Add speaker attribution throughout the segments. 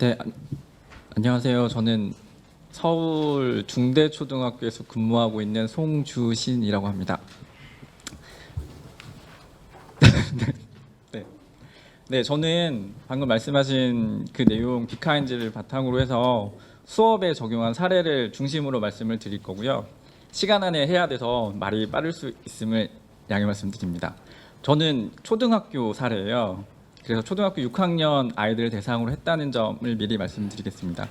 Speaker 1: 네, 안녕하세요. 저는 서울 중대초등학교에서 근무하고 있는 송주신이라고 합니다. 네, 네, 저는 방금 말씀하신 그 내용 비카인즈를 바탕으로 해서 수업에 적용한 사례를 중심으로 말씀을 드릴 거고요. 시간 안에 해야 돼서 말이 빠를 수 있음을 양해 말씀드립니다. 저는 초등학교 사례예요. 그래서 초등학교 6학년 아이들 대상으로 했다는 점을 미리 말씀드리겠습니다.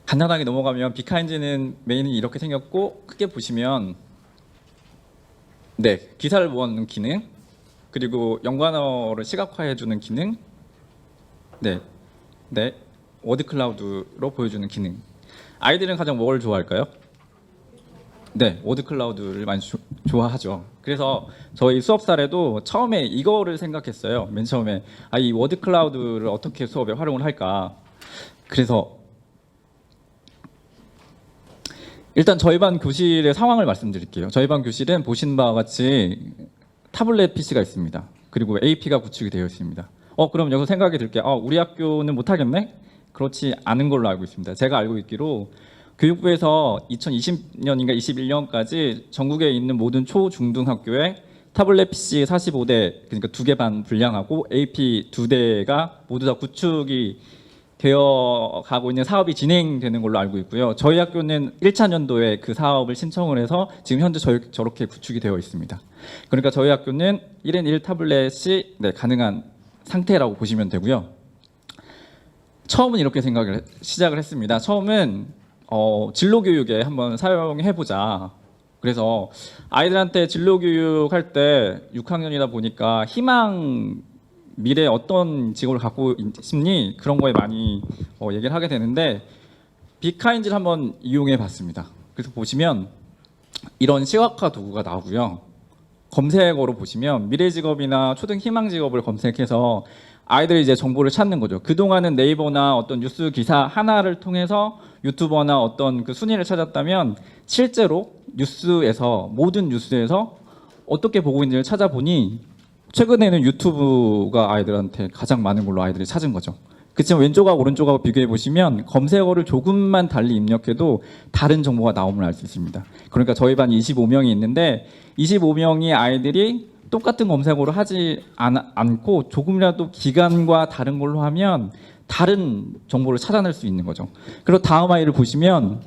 Speaker 1: 간단하게 넘어가면 비카인즈는 메인이 이렇게 생겼고, 크게 보시면 네, 기사를 모아놓는 기능, 그리고 연관어를 시각화해주는 기능, 네, 워드 클라우드로 보여주는 기능. 아이들은 가장 뭘 좋아할까요? 네, 워드 클라우드를 많이 좋아하죠. 그래서 저희 수업 사례도 처음에 이거를 생각했어요. 맨 처음에 이 워드 클라우드를 어떻게 수업에 활용을 할까. 그래서 일단 저희 반 교실의 상황을 말씀드릴게요. 저희 반 교실은 보신 바와 같이 타블렛 PC가 있습니다. 그리고 AP가 구축이 되어 있습니다. 그럼 여기서 생각이 들 게 우리 학교는 못하겠네? 그렇지 않은 걸로 알고 있습니다. 제가 알고 있기로 교육부에서 2020년인가 21년까지 전국에 있는 모든 초, 중등 학교에 타블렛 PC 45대, 그러니까 2개 반 분량하고 AP 2대가 모두 다 구축이 되어 가고 있는 사업이 진행되는 걸로 알고 있고요. 저희 학교는 1차 년도에 그 사업을 신청을 해서 지금 현재 저렇게 구축이 되어 있습니다. 그러니까 저희 학교는 1인 1 타블렛이 가능한 상태라고 보시면 되고요. 처음은 이렇게 시작을 했습니다. 처음은 진로 교육에 한번 사용해 보자. 그래서 아이들한테 진로 교육할 때 6학년이다 보니까 희망, 미래에 어떤 직업을 갖고 싶니? 그런 거에 많이 얘기를 하게 되는데 비카인즈를 한번 이용해 봤습니다. 그래서 보시면 이런 시각화 도구가 나오고요. 검색어로 보시면 미래 직업이나 초등 희망 직업을 검색해서 아이들이 이제 정보를 찾는 거죠. 그동안은 네이버나 어떤 뉴스 기사 하나를 통해서 유튜버나 어떤 그 순위를 찾았다면 실제로 모든 뉴스에서 어떻게 보고 있는지를 찾아보니 최근에는 유튜브가 아이들한테 가장 많은 걸로 아이들이 찾은 거죠. 그렇지만 왼쪽하고 오른쪽하고 비교해 보시면 검색어를 조금만 달리 입력해도 다른 정보가 나옴을 알 수 있습니다. 그러니까 저희 반 25명이 있는데 25명의 아이들이 똑같은 검색어를 하지 않고 조금이라도 기간과 다른 걸로 하면 다른 정보를 찾아낼 수 있는 거죠. 그리고 다음 아이를 보시면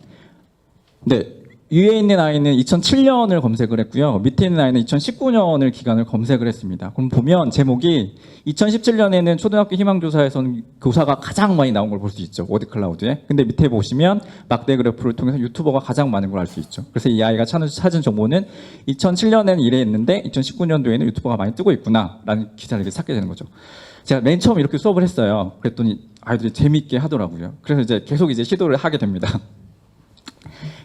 Speaker 1: 위에 있는 아이는 2007년을 검색을 했고요. 밑에 있는 아이는 2019년을 기간을 검색을 했습니다. 그럼 보면 제목이 2017년에는 초등학교 희망조사에서는 교사가 가장 많이 나온 걸 볼 수 있죠. 워드 클라우드에. 근데 밑에 보시면 막대 그래프를 통해서 유튜버가 가장 많은 걸 알 수 있죠. 그래서 이 아이가 찾은 정보는 2007년에는 이랬는데 2019년도에는 유튜버가 많이 뜨고 있구나 라는 기사를 이렇게 찾게 되는 거죠. 제가 맨 처음 이렇게 수업을 했어요. 그랬더니 아이들이 재미있게 하더라고요. 그래서 이제 계속 시도를 하게 됩니다.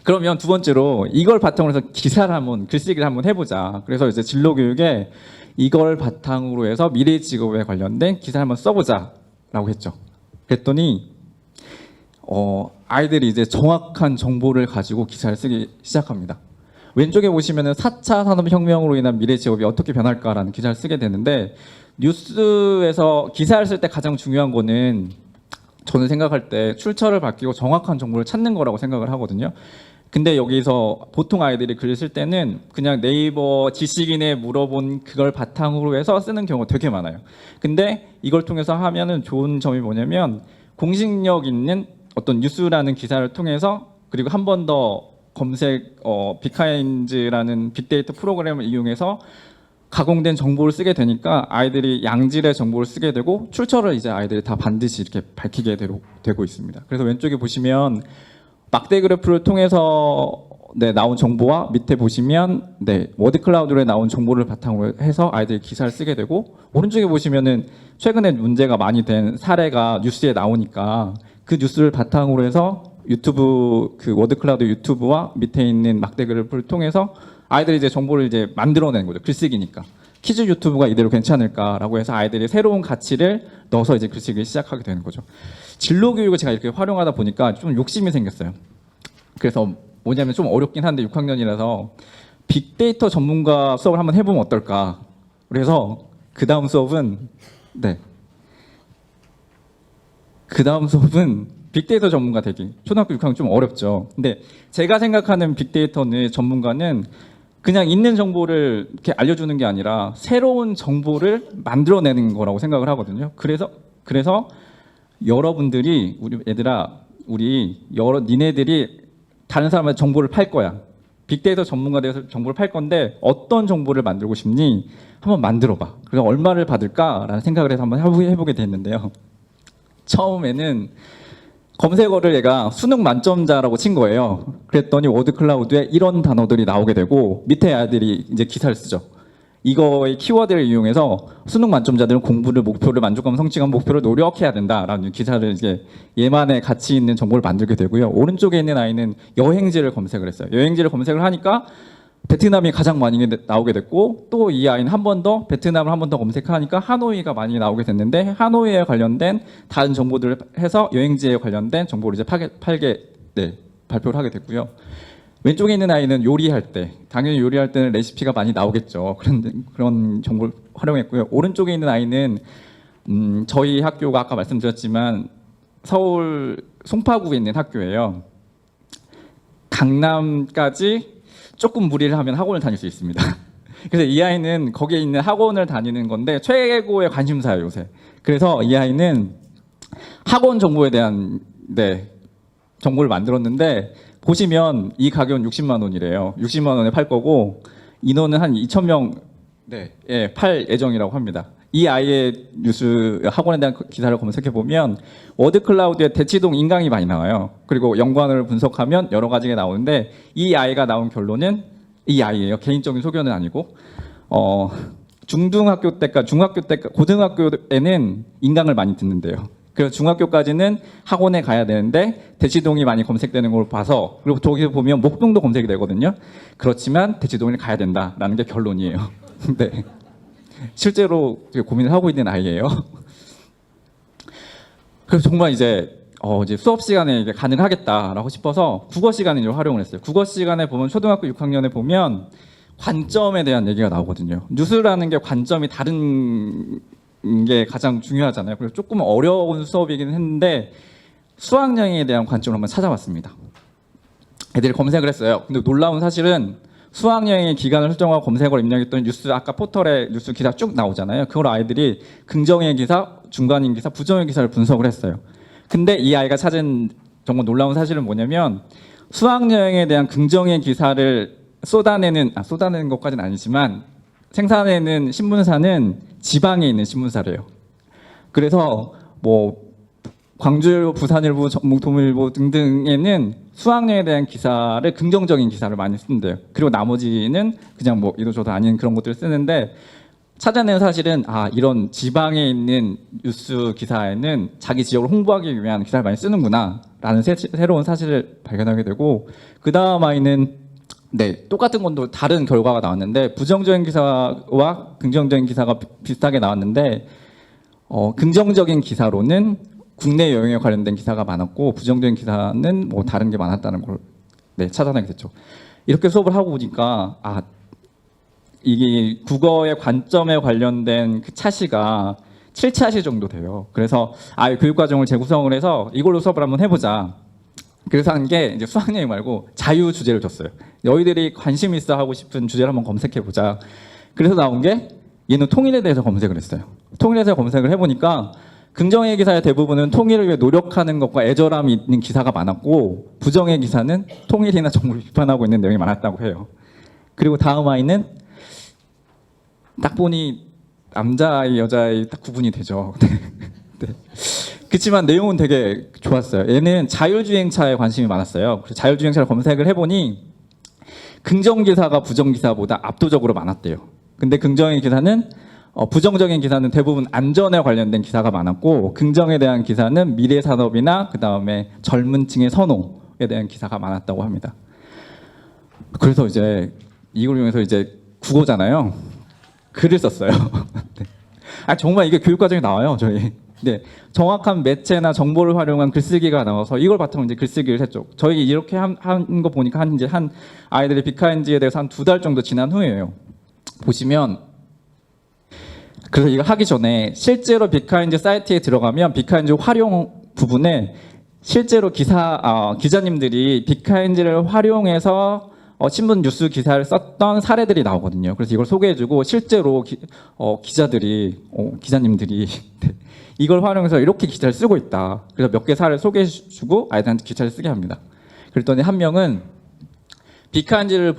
Speaker 1: 그러면 두 번째로 이걸 바탕으로 해서 글쓰기를 한번 해보자. 그래서 이제 진로 교육에 이걸 바탕으로 해서 미래 직업에 관련된 기사를 한번 써보자라고 했죠. 그랬더니 아이들이 이제 정확한 정보를 가지고 기사를 쓰기 시작합니다. 왼쪽에 보시면은 4차 산업혁명으로 인한 미래 직업이 어떻게 변할까라는 기사를 쓰게 되는데 뉴스에서 기사를 쓸 때 가장 중요한 거는 저는 생각할 때 출처를 밝히고 정확한 정보를 찾는 거라고 생각을 하거든요. 근데 여기서 보통 아이들이 글을 쓸 때는 그냥 네이버 지식인에 물어본 그걸 바탕으로 해서 쓰는 경우가 되게 많아요. 근데 이걸 통해서 하면은 좋은 점이 뭐냐면 공식력 있는 어떤 뉴스라는 기사를 통해서 그리고 한 번 더 비카인즈라는 빅데이터 프로그램을 이용해서 가공된 정보를 쓰게 되니까 아이들이 양질의 정보를 쓰게 되고 출처를 이제 아이들이 다 반드시 이렇게 밝히게 되고 있습니다. 그래서 왼쪽에 보시면 막대 그래프를 통해서 나온 정보와 밑에 보시면 워드 클라우드에 나온 정보를 바탕으로 해서 아이들이 기사를 쓰게 되고 오른쪽에 보시면은 최근에 문제가 많이 된 사례가 뉴스에 나오니까 그 뉴스를 바탕으로 해서 유튜브 워드 클라우드 유튜브와 밑에 있는 막대 그래프를 통해서 아이들이 이제 정보를 만들어내는 거죠. 글쓰기니까. 키즈 유튜브가 이대로 괜찮을까라고 해서 아이들이 새로운 가치를 넣어서 이제 글쓰기를 시작하게 되는 거죠. 진로 교육을 제가 이렇게 활용하다 보니까 좀 욕심이 생겼어요. 그래서 뭐냐면 좀 어렵긴 한데 6학년이라서 빅데이터 전문가 수업을 한번 해보면 어떨까. 그래서 그 다음 수업은 그 다음 수업은 빅데이터 전문가 되기. 초등학교 6학년 좀 어렵죠. 근데 제가 생각하는 빅데이터는 전문가는 그냥 있는 정보를 이렇게 알려주는 게 아니라 새로운 정보를 만들어내는 거라고 생각을 하거든요. 그래서 여러분들이 니네들이 다른 사람한테 정보를 팔 거야. 빅데이터 전문가 돼서 정보를 팔 건데 어떤 정보를 만들고 싶니? 한번 만들어봐. 그래서 얼마를 받을까라는 생각을 해서 한번 해보게 됐는데요. 처음에는 검색어를 얘가 수능 만점자라고 친 거예요. 그랬더니 워드 클라우드에 이런 단어들이 나오게 되고 밑에 아이들이 이제 기사를 쓰죠. 이거의 키워드를 이용해서 수능 만점자들은 공부를 목표를 만족감 성취감 목표를 노력해야 된다라는 기사를 이제 얘만의 가치 있는 정보를 만들게 되고요. 오른쪽에 있는 아이는 여행지를 검색을 했어요. 여행지를 검색을 하니까 베트남이 가장 많이 나오게 됐고 또 이 아이는 한 번 더 베트남을 한 번 더 검색하니까 하노이가 많이 나오게 됐는데 하노이에 관련된 다른 정보들을 해서 여행지에 관련된 정보를 이제 발표를 하게 됐고요. 왼쪽에 있는 아이는 요리할 때 당연히 요리할 때는 레시피가 많이 나오겠죠. 그런 정보를 활용했고요. 오른쪽에 있는 아이는 저희 학교가 아까 말씀드렸지만 서울 송파구에 있는 학교예요. 강남까지 조금 무리를 하면 학원을 다닐 수 있습니다. 그래서 이 아이는 거기에 있는 학원을 다니는 건데 최고의 관심사예요 요새. 그래서 이 아이는 학원 정보에 대한 정보를 만들었는데 보시면 이 가격은 60만 원이래요. 60만 원에 팔 거고 인원은 한 2,000명 팔 예정이라고 합니다. 이 아이의 뉴스 학원에 대한 기사를 검색해 보면 워드 클라우드에 대치동 인강이 많이 나와요. 그리고 연관어를 분석하면 여러 가지가 나오는데 이 아이가 나온 결론은 이 아이예요. 개인적인 소견은 아니고 중등학교 때까지 중학교 때 고등학교에는 인강을 많이 듣는데요. 그래서 중학교까지는 학원에 가야 되는데 대치동이 많이 검색되는 걸 봐서 그리고 저기 보면 목동도 검색이 되거든요. 그렇지만 대치동을 가야 된다라는 게 결론이에요. 네. 실제로 고민을 하고 있는 아이예요. 그래서 정말 이제 수업 시간에 이게 가능하겠다라고 싶어서 국어 시간에 이제 활용을 했어요. 국어 시간에 보면 초등학교 6학년에 보면 관점에 대한 얘기가 나오거든요. 뉴스라는 게 관점이 다른 게 가장 중요하잖아요. 그래서 조금 어려운 수업이긴 했는데 수학여행에 대한 관점을 한번 찾아봤습니다. 애들이 검색을 했어요. 근데 놀라운 사실은 수학여행의 기간을 설정하고 검색어를 입력했더니 뉴스 아까 포털에 뉴스 기사 쭉 나오잖아요. 그걸 아이들이 긍정의 기사, 중간인 기사, 부정의 기사를 분석을 했어요. 근데 이 아이가 찾은 정말 놀라운 사실은 뭐냐면 수학여행에 대한 긍정의 기사를 쏟아내는 것까지는 아니지만 생산해내는 신문사는 지방에 있는 신문사래요. 그래서 뭐 광주일보, 부산일보, 전북도일보 등등에는 수학여행에 대한 기사를 긍정적인 기사를 많이 쓰는데요. 그리고 나머지는 그냥 뭐 이도저도 아닌 그런 것들을 쓰는데 찾아낸 사실은 이런 지방에 있는 뉴스 기사에는 자기 지역을 홍보하기 위한 기사를 많이 쓰는구나 라는 새로운 사실을 발견하게 되고 그 다음 아이는 똑같은 건도 다른 결과가 나왔는데 부정적인 기사와 긍정적인 기사가 비슷하게 나왔는데 긍정적인 기사로는 국내 여행에 관련된 기사가 많았고 부정적인 기사는 뭐 다른 게 많았다는 걸 찾아내게 됐죠. 이렇게 수업을 하고 보니까 이게 국어의 관점에 관련된 그 차시가 7차시 정도 돼요. 그래서 교육과정을 재구성을 해서 이걸로 수업을 한번 해보자. 그래서 한 게 이제 수학여행 말고 자유 주제를 줬어요. 너희들이 관심 있어 하고 싶은 주제를 한번 검색해보자. 그래서 나온 게 얘는 통일에 대해서 검색을 했어요. 통일에 대해서 검색을 해보니까 긍정의 기사의 대부분은 통일을 위해 노력하는 것과 애절함이 있는 기사가 많았고 부정의 기사는 통일이나 정부를 비판하고 있는 내용이 많았다고 해요. 그리고 다음 아이는 딱 보니 남자아이, 여자아이 딱 구분이 되죠. 네. 그렇지만 내용은 되게 좋았어요. 얘는 자율주행차에 관심이 많았어요. 그래서 자율주행차를 검색을 해보니 긍정기사가 부정기사보다 압도적으로 많았대요. 근데 긍정의 기사는 부정적인 기사는 대부분 안전에 관련된 기사가 많았고 긍정에 대한 기사는 미래 산업이나 그 다음에 젊은 층의 선호에 대한 기사가 많았다고 합니다. 그래서 이제 이걸 이용해서 이제 국어잖아요. 글을 썼어요. 정말 이게 교육과정에 나와요, 저희. 정확한 매체나 정보를 활용한 글쓰기가 나와서 이걸 바탕으로 이제 글쓰기를 했죠. 저희 이렇게 한 거 보니까 한 아이들이 빅카인지에 대해서 한 2달 정도 지난 후에요. 보시면 그래서 이거 하기 전에 실제로 빅카인지 사이트에 들어가면 빅카인지 활용 부분에 실제로 기자님들이 비카인지를 활용해서 신문 뉴스 기사를 썼던 사례들이 나오거든요. 그래서 이걸 소개해주고 실제로 기자님들이 네, 이걸 활용해서 이렇게 기사를 쓰고 있다. 그래서 몇 개 사례를 소개해주고 아이들한테 기사를 쓰게 합니다. 그랬더니 한 명은 비카인지로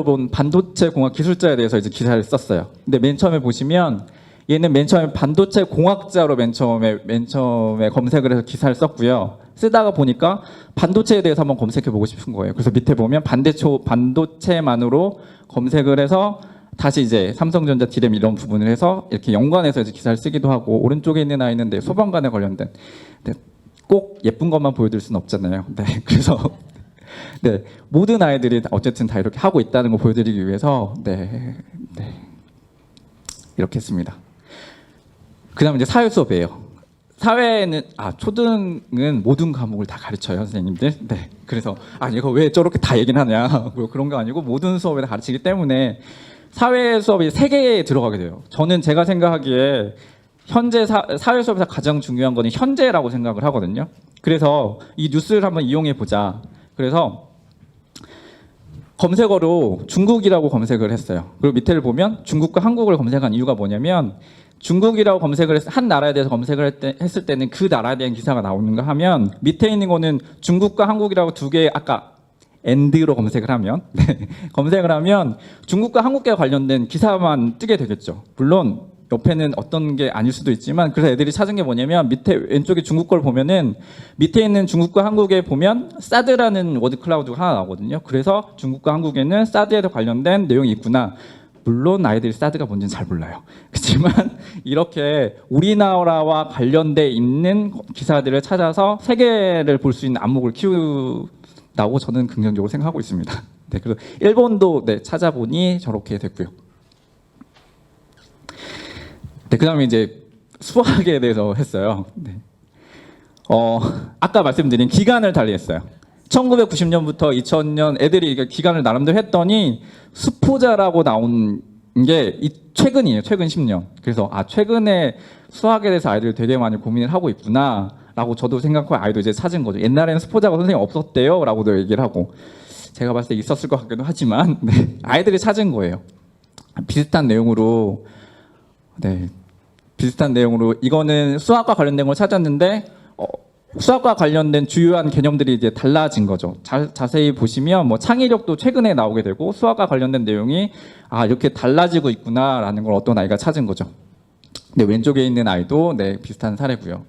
Speaker 1: 본 반도체 공학 기술자에 대해서 이제 기사를 썼어요. 근데 맨 처음에 보시면 얘는 맨 처음에 반도체 공학자로 맨 처음에 검색을 해서 기사를 썼고요. 쓰다가 보니까 반도체에 대해서 한번 검색해 보고 싶은 거예요. 그래서 밑에 보면 반도체만으로 검색을 해서 다시 이제 삼성전자 디램 이런 부분을 해서 이렇게 연관해서 이제 기사를 쓰기도 하고, 오른쪽에 있는 아이는 소방관에 관련된, 꼭 예쁜 것만 보여드릴 수는 없잖아요. 네, 그래서 네, 모든 아이들이 어쨌든 다 이렇게 하고 있다는 거 보여드리기 위해서 이렇게 했습니다. 그다음 이제 사회 수업이에요. 사회는 초등은 모든 과목을 다 가르쳐요, 선생님들. 네, 그래서 이거 왜 저렇게 다 얘기는 하냐, 뭐 그런 거 아니고 모든 수업에 다 가르치기 때문에 사회 수업이 3개에 들어가게 돼요. 저는 제가 생각하기에 현재 사회 수업에서 가장 중요한 거는 현재라고 생각을 하거든요. 그래서 이 뉴스를 한번 이용해 보자. 그래서 검색어로 중국이라고 검색을 했어요. 그리고 밑에를 보면 중국과 한국을 검색한 이유가 뭐냐면, 중국이라고 검색을 한 나라에 대해서 검색을 했을 때는 그 나라에 대한 기사가 나오는가 하면, 밑에 있는 거는 중국과 한국이라고 두 개, 아까 엔드로 검색을 하면 검색을 하면 중국과 한국과 관련된 기사만 뜨게 되겠죠. 물론 옆에는 어떤 게 아닐 수도 있지만, 그래서 애들이 찾은 게 뭐냐면, 밑에 왼쪽에 중국 걸 보면은 밑에 있는 중국과 한국에 보면 사드라는 워드 클라우드가 하나 나오거든요. 그래서 중국과 한국에는 사드에 관련된 내용이 있구나. 물론 아이들이 사드가 뭔지는 잘 몰라요. 그렇지만 이렇게 우리나라와 관련돼 있는 기사들을 찾아서 세계를 볼 수 있는 안목을 키운다고 저는 긍정적으로 생각하고 있습니다. 네, 그래서 일본도 찾아보니 저렇게 됐고요. 네, 그다음에 이제 수학에 대해서 했어요. 네. 아까 말씀드린 기간을 달리했어요. 1990년부터 2000년 애들이 기간을 나름대로 했더니 수포자라고 나온 게 최근이에요. 최근 10년. 그래서 최근에 수학에 대해서 아이들이 되게 많이 고민을 하고 있구나 라고 저도 생각하고 아이도 이제 찾은 거죠. 옛날에는 수포자가 선생님 없었대요 라고도 얘기를 하고, 제가 봤을 때 있었을 것 같기도 하지만 아이들이 찾은 거예요. 비슷한 내용으로 이거는 수학과 관련된 걸 찾았는데 수학과 관련된 주요한 개념들이 이제 달라진 거죠. 자세히 보시면 뭐 창의력도 최근에 나오게 되고, 수학과 관련된 내용이 이렇게 달라지고 있구나라는 걸 어떤 아이가 찾은 거죠. 네, 왼쪽에 있는 아이도 비슷한 사례고요.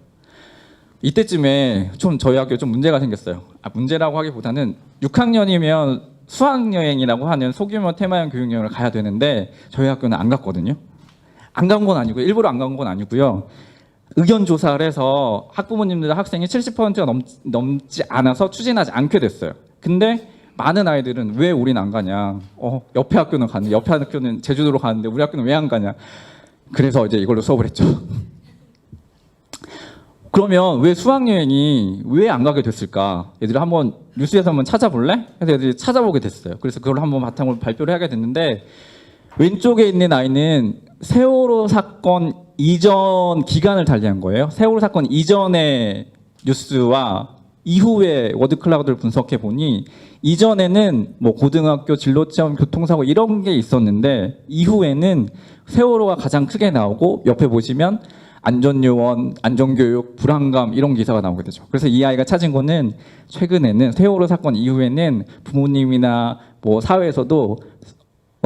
Speaker 1: 이때쯤에 좀 저희 학교에 좀 문제가 생겼어요. 문제라고 하기보다는 6학년이면 수학여행이라고 하는 소규모 테마형 교육여행을 가야 되는데 저희 학교는 안 갔거든요. 안 간 건 아니고요. 일부러 안 간 건 아니고요. 의견 조사를 해서 학부모님들 학생이 70%가 넘지 않아서 추진하지 않게 됐어요. 근데 많은 아이들은 왜 우린 안 가냐, 옆에 학교는 가는데, 옆에 학교는 제주도로 가는데 우리 학교는 왜 안 가냐. 그래서 이제 이걸로 수업을 했죠. 그러면 왜 수학여행이 왜 안 가게 됐을까? 얘들이 한번 뉴스에서 한번 찾아볼래? 해서 애들이 찾아보게 됐어요. 그래서 그걸 한번 바탕으로 발표를 하게 됐는데, 왼쪽에 있는 아이는 세월호 사건 이전 기간을 달리한 거예요. 세월호 사건 이전의 뉴스와 이후의 워드 클라우드를 분석해 보니, 이전에는 뭐 고등학교 진로체험 교통사고 이런 게 있었는데, 이후에는 세월호가 가장 크게 나오고, 옆에 보시면 안전요원, 안전교육, 불안감 이런 기사가 나오게 되죠. 그래서 이 아이가 찾은 거는 최근에는 세월호 사건 이후에는 부모님이나 뭐 사회에서도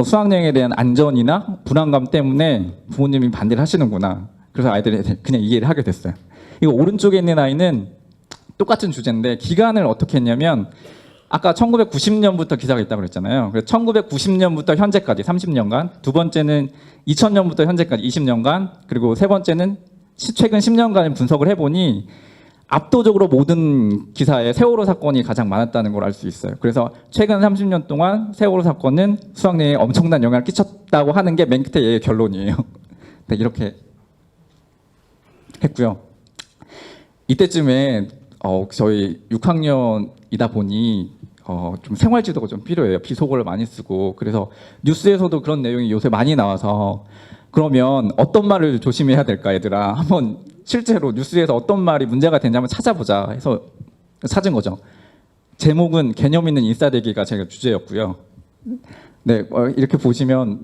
Speaker 1: 수학여행에 대한 안전이나 불안감 때문에 부모님이 반대를 하시는구나. 그래서 아이들이 그냥 이해를 하게 됐어요. 이거 오른쪽에 있는 아이는 똑같은 주제인데 기간을 어떻게 했냐면, 아까 1990년부터 기사가 있다고 그랬잖아요. 그래서 1990년부터 현재까지 30년간, 두 번째는 2000년부터 현재까지 20년간, 그리고 세 번째는 최근 10년간을 분석을 해보니 압도적으로 모든 기사에 세월호 사건이 가장 많았다는 걸 알 수 있어요. 그래서 최근 30년 동안 세월호 사건은 수학여행에 엄청난 영향을 끼쳤다고 하는 게 맨 끝에 얘의 결론이에요. 네, 이렇게 했고요. 이때쯤에 저희 6학년이다 보니 좀 생활지도가 좀 필요해요. 비속어를 많이 쓰고, 그래서 뉴스에서도 그런 내용이 요새 많이 나와서 그러면 어떤 말을 조심해야 될까 얘들아. 한번 실제로 뉴스에서 어떤 말이 문제가 되는지 한번 찾아보자 해서 찾은 거죠. 제목은 개념 있는 인싸되기가 제가 주제였고요. 네, 이렇게 보시면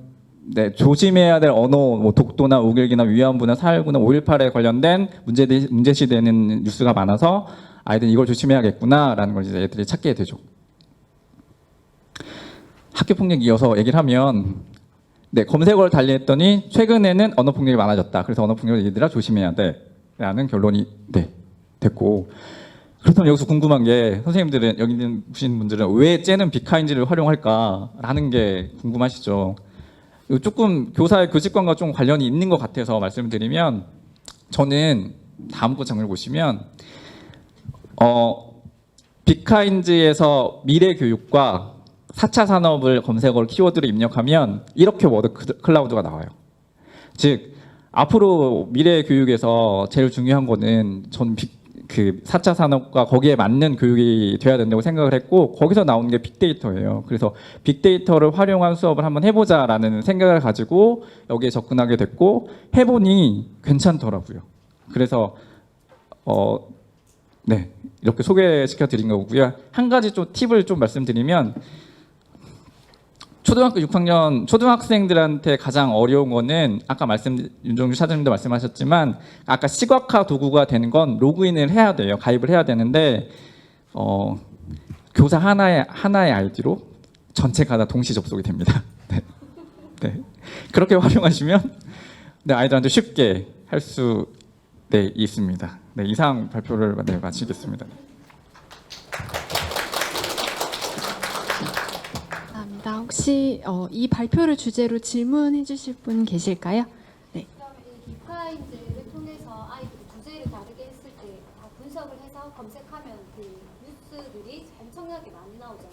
Speaker 1: 네, 조심해야 될 언어, 뭐 독도나 우길기나 위안부나 4.19나 5.18에 관련된 문제시되는 뉴스가 많아서 아이들이 이걸 조심해야겠구나라는 걸 이제 애들이 찾게 되죠. 학교폭력 이어서 얘기를 하면 네, 검색어를 달리했더니 최근에는 언어폭력이 많아졌다. 그래서 언어폭력을 얘들아 조심해야 돼라는 결론이 네, 됐고, 그렇다면 여기서 궁금한 게 선생님들은 여기 있는 분들은 왜 쟤는 비카인지를 활용할까라는 게 궁금하시죠. 이거 조금 교사의 교직관과 좀 관련이 있는 것 같아서 말씀을 드리면, 저는 다음 장면을 보시면 비카인즈에서 미래 교육과 4차 산업을 검색어로 키워드로 입력하면 이렇게 워드 클라우드가 나와요. 즉 앞으로 미래 교육에서 제일 중요한 거는 전 그 4차 산업과 거기에 맞는 교육이 돼야 된다고 생각을 했고, 거기서 나오는 게 빅데이터예요. 그래서 빅데이터를 활용한 수업을 한번 해보자라는 생각을 가지고 여기에 접근하게 됐고, 해보니 괜찮더라고요. 그래서 네, 이렇게 소개시켜 드린 거고요. 한 가지 좀 팁을 좀 말씀드리면, 초등학교 6학년 초등학생들한테 가장 어려운 거는 아까 윤종주 차장님도 말씀하셨지만 아까 시각화 도구가 되는 건 로그인을 해야 돼요. 가입을 해야 되는데 교사 하나의 아이디로 전체가 다 동시 접속이 됩니다. 네. 네. 그렇게 활용하시면 네, 아이들한테 쉽게 할 수 네, 있습니다. 네, 이상 발표를 네, 마치겠습니다.
Speaker 2: 혹시 이 발표를 주제로 질문해 주실 분 계실까요? 네.
Speaker 3: 그러면 이 빅카인즈를 통해서 아이들이 주제를 다르게 했을 때 다 분석을 해서 검색하면 그 뉴스들이 엄청나게 많이 나오잖아요.